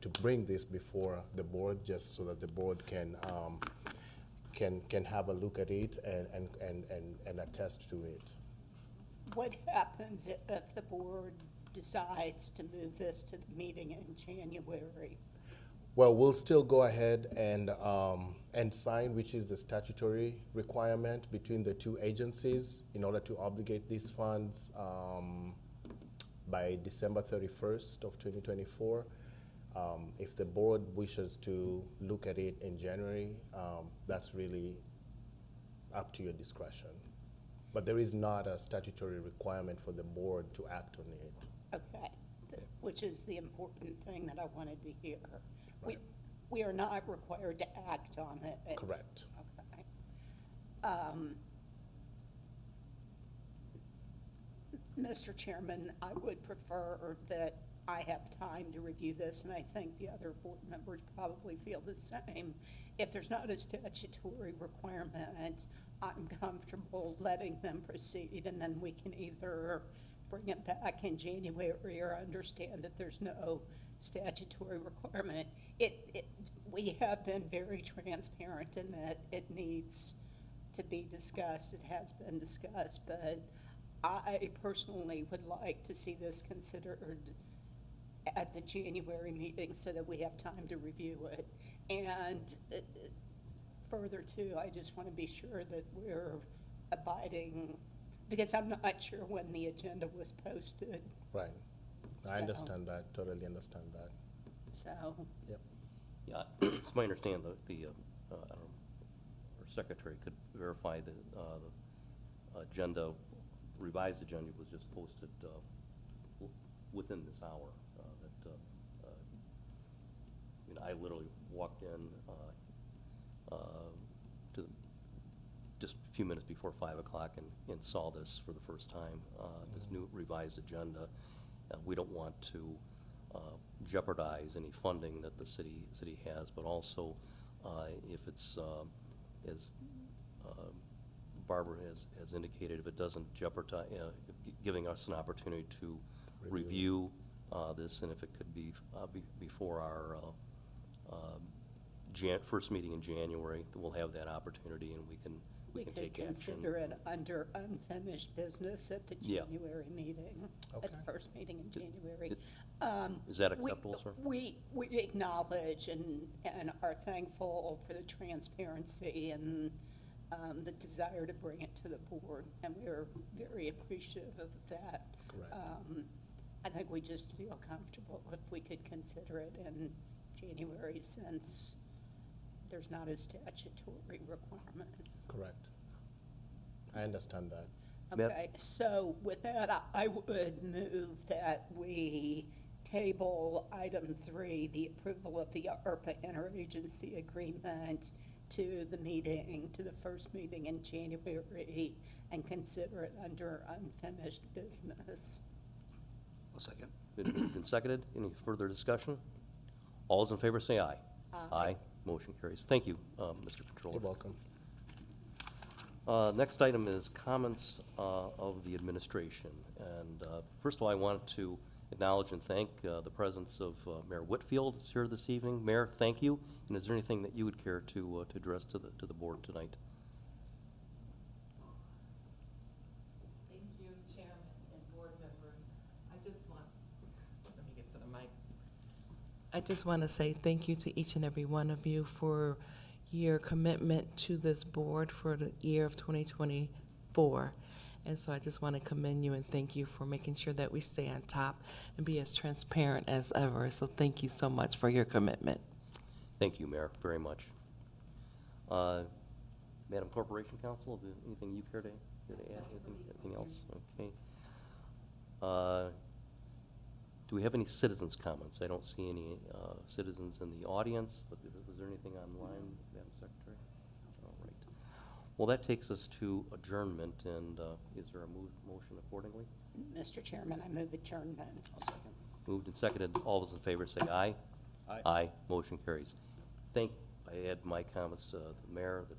to bring this before the board, just so that the board can have a look at it and attest to it. What happens if the board decides to move this to the meeting in January? Well, we'll still go ahead and sign, which is the statutory requirement between the two agencies in order to obligate these funds by December 31st of 2024. If the board wishes to look at it in January, that's really up to your discretion. But there is not a statutory requirement for the board to act on it. Okay, which is the important thing that I wanted to hear. Right. We are not required to act on it. Correct. Okay. Mr. Chairman, I would prefer that I have time to review this, and I think the other board members probably feel the same. If there's not a statutory requirement, I'm comfortable letting them proceed, and then we can either bring it back in January or understand that there's no statutory requirement. We have been very transparent in that it needs to be discussed. It has been discussed, but I personally would like to see this considered at the January meeting so that we have time to review it. And further too, I just want to be sure that we're abiding, because I'm not sure when the agenda was posted, Right. I So- understand that, totally understand that. so. Yep. Yeah, it's my understanding that I don't know, our secretary could verify that the agenda, revised agenda was just posted within this hour. I literally walked in to just a few minutes before 5 o'clock and saw this for the first time, this new revised agenda. We don't want to jeopardize any funding that the city has, but also if it's, as Barbara has indicated, if it doesn't jeopardize, giving us an opportunity to review this, and if it could be before our first meeting in January, then we'll have that opportunity and we can could take action. consider it under unfinished business at the Yeah. January meeting, at the Okay. first meeting in January. Is that We- acceptable, sir? We acknowledge and are thankful for the transparency and the desire to bring it to the board, and we're very appreciative of that. Correct. I think we just feel comfortable if we could consider it in January, since there's not a statutory requirement. Correct. I understand that. Ma'am? Okay, so with that, I would move that we table item 3, the approval of the ARPA interagency agreement, to the meeting, to the first meeting in January, and consider it under unfinished business. I'll second. Been moved and seconded. Any further discussion? All those in favor say aye. Aye. Motion carries. Thank you, Mr. Controller. You're welcome. Next item is comments of the administration. And first of all, I wanted to acknowledge and thank the presence of Mayor Whitfield is here this evening. Mayor, thank you. And is there anything that you would care to address to the board tonight? Thank you, Chairman and board members. Let me get to the mic. I just want to say thank you to each and every one of you for your commitment to this board for the year of 2024. And so I just want to commend you and thank you for making sure that we stay on top and be as transparent as ever. So thank you so much for your commitment. Thank you, Mayor, very much. Madam Corporation Counsel, anything you care to add? Anything else? Okay. Do we have any citizens' comments? I don't see any citizens in the audience, but was there anything online, Madam Secretary? All right. Well, that takes us to adjournment, and is there a motion accordingly? Mr. Chairman, I move adjournment. I'll second. Moved and seconded. All those in favor say aye. Aye. Aye. Motion carries. I add my comments, the mayor, the